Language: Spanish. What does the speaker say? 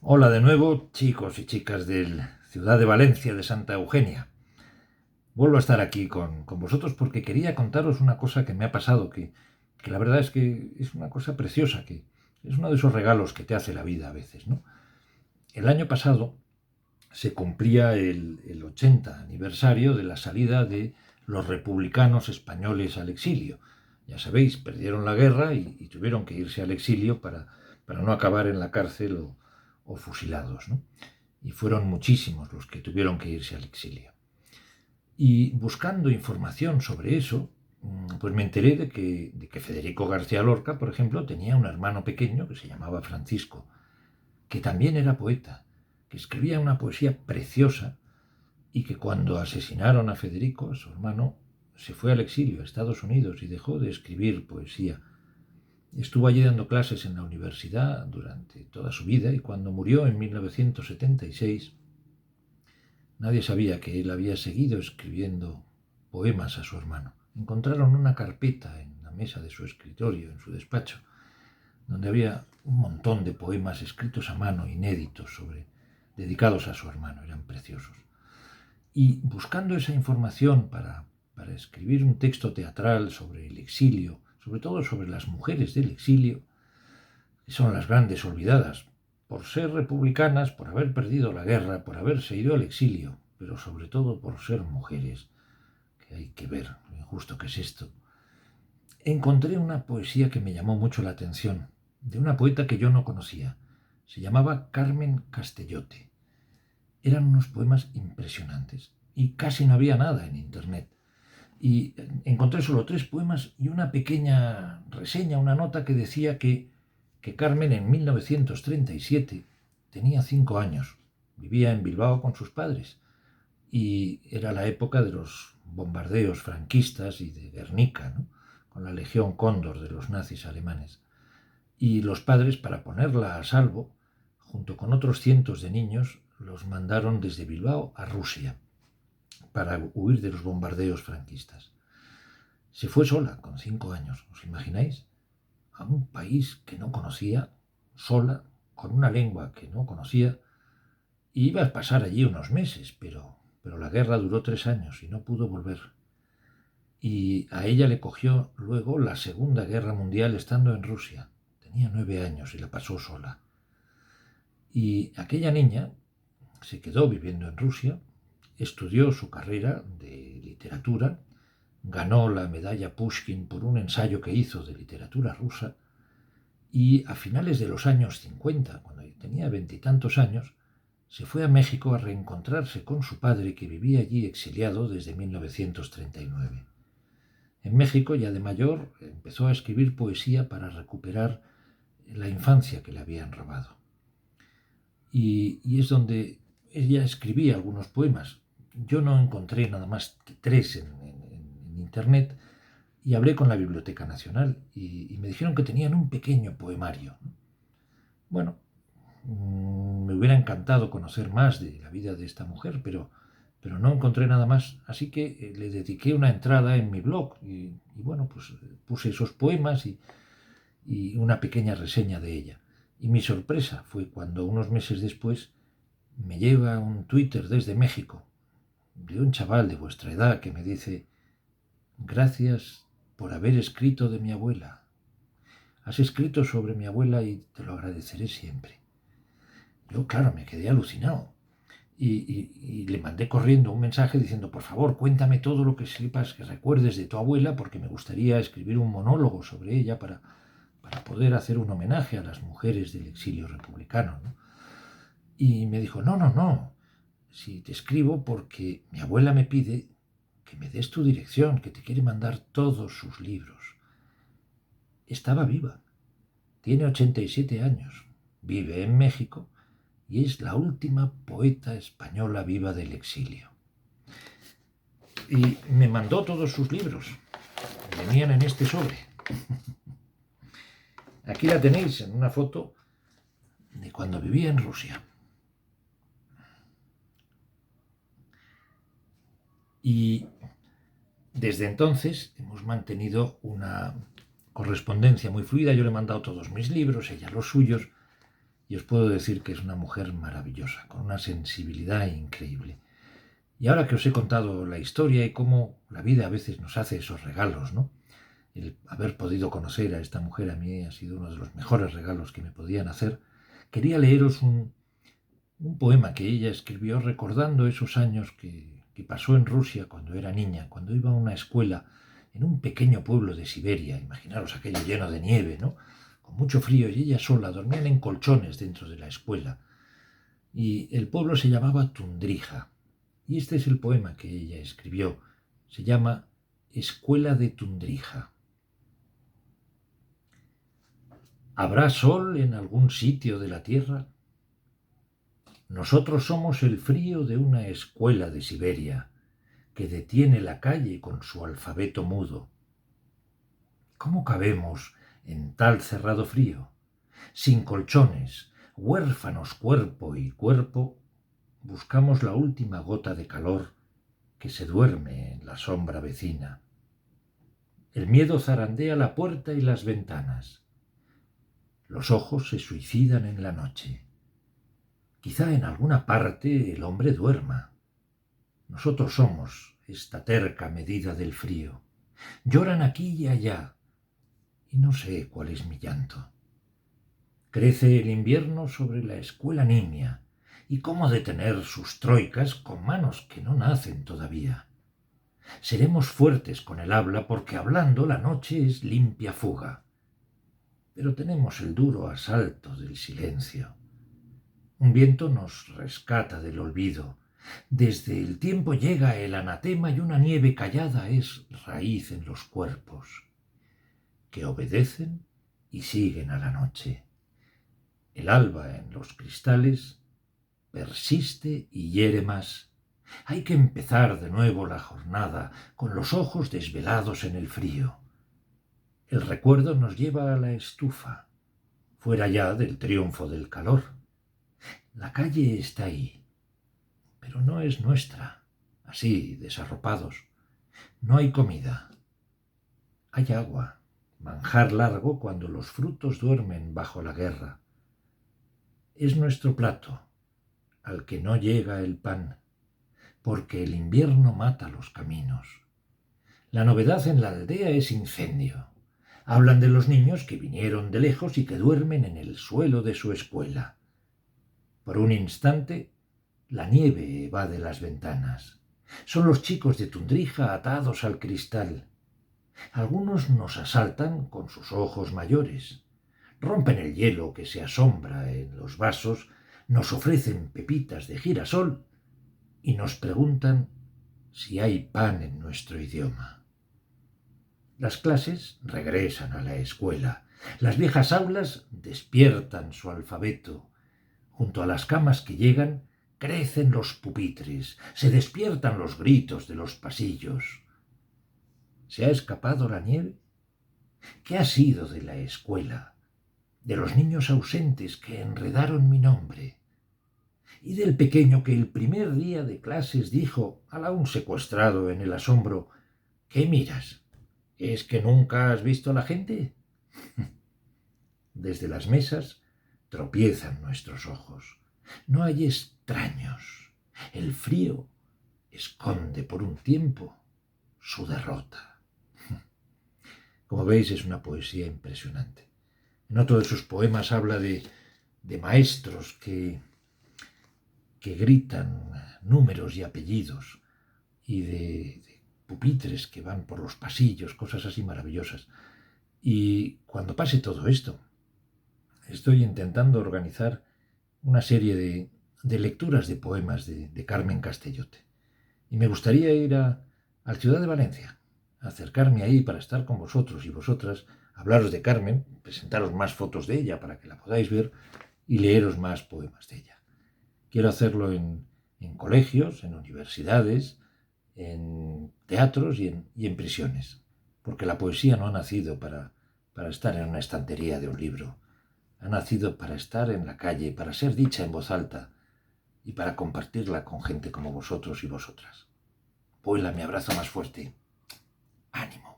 Hola de nuevo, chicos y chicas de Ciudad de Valencia, de Santa Eugenia. Vuelvo a estar aquí con vosotros porque quería contaros una cosa que me ha pasado, que la verdad es que es una cosa preciosa, que es uno de esos regalos que te hace la vida a veces, ¿no? El año pasado se cumplía el 80 aniversario de la salida de los republicanos españoles al exilio. Ya sabéis, perdieron la guerra y tuvieron que irse al exilio para no acabar en la cárcel o fusilados, ¿no? Y fueron muchísimos los que tuvieron que irse al exilio. Y buscando información sobre eso, pues me enteré de que Federico García Lorca, por ejemplo, tenía un hermano pequeño que se llamaba Francisco, que también era poeta, que escribía una poesía preciosa y que cuando asesinaron a Federico, a su hermano, se fue al exilio a Estados Unidos y dejó de escribir poesía. Estuvo allí dando clases en la universidad durante toda su vida y cuando murió en 1976, nadie sabía que él había seguido escribiendo poemas a su hermano. Encontraron una carpeta en la mesa de su escritorio, en su despacho, donde había un montón de poemas escritos a mano, inéditos, dedicados a su hermano, eran preciosos. Y buscando esa información para escribir un texto teatral sobre el exilio, sobre todo sobre las mujeres del exilio, que son las grandes olvidadas, por ser republicanas, por haber perdido la guerra, por haberse ido al exilio, pero sobre todo por ser mujeres, que hay que ver lo injusto que es esto. Encontré una poesía que me llamó mucho la atención, de una poeta que yo no conocía. Se llamaba Carmen Castellote. Eran unos poemas impresionantes y casi no había nada en internet. Y encontré solo 3 poemas y una pequeña reseña, una nota que decía que Carmen en 1937 tenía 5 años, vivía en Bilbao con sus padres y era la época de los bombardeos franquistas y de Guernica, ¿no? Con la Legión Cóndor de los nazis alemanes. Y los padres, para ponerla a salvo, junto con otros cientos de niños, los mandaron desde Bilbao a Rusia para huir de los bombardeos franquistas. Se fue sola, con 5 años, ¿os imagináis? A un país que no conocía, sola, con una lengua que no conocía, y iba a pasar allí unos meses, pero la guerra duró 3 años y no pudo volver. Y a ella le cogió luego la Segunda Guerra Mundial estando en Rusia. Tenía 9 años y la pasó sola. Y aquella niña se quedó viviendo en Rusia, estudió su carrera de literatura, ganó la medalla Pushkin por un ensayo que hizo de literatura rusa y a finales de los años 50, cuando tenía 20 y tantos años, se fue a México a reencontrarse con su padre que vivía allí exiliado desde 1939. En México, ya de mayor, empezó a escribir poesía para recuperar la infancia que le habían robado. Y es donde ella escribía algunos poemas. Yo no encontré nada más que 3 en internet y hablé con la Biblioteca Nacional y me dijeron que tenían un pequeño poemario. Bueno, me hubiera encantado conocer más de la vida de esta mujer, pero no encontré nada más. Así que le dediqué una entrada en mi blog y bueno, pues puse esos poemas y una pequeña reseña de ella. Y mi sorpresa fue cuando unos meses después me llega un Twitter desde México de un chaval de vuestra edad que me dice: gracias por haber escrito de mi abuela. Has escrito sobre mi abuela y te lo agradeceré siempre. Yo, claro, me quedé alucinado y le mandé corriendo un mensaje diciendo: por favor, cuéntame todo lo que sepas, que recuerdes de tu abuela, porque me gustaría escribir un monólogo sobre ella para poder hacer un homenaje a las mujeres del exilio republicano, ¿no? Y me dijo: no, no, no, si te escribo porque mi abuela me pide que me des tu dirección, que te quiere mandar todos sus libros. Estaba viva, tiene 87 años, vive en México y es la última poeta española viva del exilio. Y me mandó todos sus libros, venían en este sobre. Aquí la tenéis en una foto de cuando vivía en Rusia. Y desde entonces hemos mantenido una correspondencia muy fluida. Yo le he mandado todos mis libros, ella los suyos, y os puedo decir que es una mujer maravillosa, con una sensibilidad increíble. Y ahora que os he contado la historia y cómo la vida a veces nos hace esos regalos, ¿no? El haber podido conocer a esta mujer a mí ha sido uno de los mejores regalos que me podían hacer. Quería leeros un poema que ella escribió recordando esos años que pasó en Rusia cuando era niña, cuando iba a una escuela en un pequeño pueblo de Siberia. Imaginaros aquello lleno de nieve, ¿no? Con mucho frío, y ella sola, dormían en colchones dentro de la escuela. Y el pueblo se llamaba Tundrija. Y este es el poema que ella escribió. Se llama Escuela de Tundrija. ¿Habrá sol en algún sitio de la tierra? Nosotros somos el frío de una escuela de Siberia que detiene la calle con su alfabeto mudo. ¿Cómo cabemos en tal cerrado frío? Sin colchones, huérfanos cuerpo y cuerpo, buscamos la última gota de calor que se duerme en la sombra vecina. El miedo zarandea la puerta y las ventanas. Los ojos se suicidan en la noche. Quizá en alguna parte el hombre duerma. Nosotros somos esta terca medida del frío. Lloran aquí y allá, y no sé cuál es mi llanto. Crece el invierno sobre la escuela nimia, y cómo detener sus troicas con manos que no nacen todavía. Seremos fuertes con el habla porque hablando la noche es limpia fuga. Pero tenemos el duro asalto del silencio. Un viento nos rescata del olvido. Desde el tiempo llega el anatema y una nieve callada es raíz en los cuerpos, que obedecen y siguen a la noche. El alba en los cristales persiste y hiere más. Hay que empezar de nuevo la jornada con los ojos desvelados en el frío. El recuerdo nos lleva a la estufa, fuera ya del triunfo del calor. La calle está ahí, pero no es nuestra, así, desarropados. No hay comida. Hay agua, manjar largo cuando los frutos duermen bajo la guerra. Es nuestro plato, al que no llega el pan, porque el invierno mata los caminos. La novedad en la aldea es incendio. Hablan de los niños que vinieron de lejos y que duermen en el suelo de su escuela. Por un instante, la nieve evade las ventanas. Son los chicos de Tundrija atados al cristal. Algunos nos asaltan con sus ojos mayores. Rompen el hielo que se asombra en los vasos, nos ofrecen pepitas de girasol y nos preguntan si hay pan en nuestro idioma. Las clases regresan a la escuela. Las viejas aulas despiertan su alfabeto. Junto a las camas que llegan, crecen los pupitres, se despiertan los gritos de los pasillos. ¿Se ha escapado la nieve? ¿Qué ha sido de la escuela? De los niños ausentes que enredaron mi nombre. Y del pequeño que el primer día de clases dijo, al aún secuestrado en el asombro, ¿qué miras? ¿Es que nunca has visto a la gente? Desde las mesas tropiezan nuestros ojos. No hay extraños. El frío esconde por un tiempo su derrota. Como veis, es una poesía impresionante. En otro de sus poemas habla de maestros que gritan números y apellidos y de pupitres que van por los pasillos, cosas así maravillosas. Y cuando pase todo esto, estoy intentando organizar una serie de lecturas de poemas de Carmen Castellote. Y me gustaría ir a Ciudad de Valencia, acercarme ahí para estar con vosotros y vosotras, hablaros de Carmen, presentaros más fotos de ella para que la podáis ver y leeros más poemas de ella. Quiero hacerlo en colegios, en universidades, en teatros y en prisiones, porque la poesía no ha nacido para estar en una estantería de un libro, ha nacido para estar en la calle, para ser dicha en voz alta y para compartirla con gente como vosotros y vosotras. Puebla, mi abrazo más fuerte. ¡Ánimo!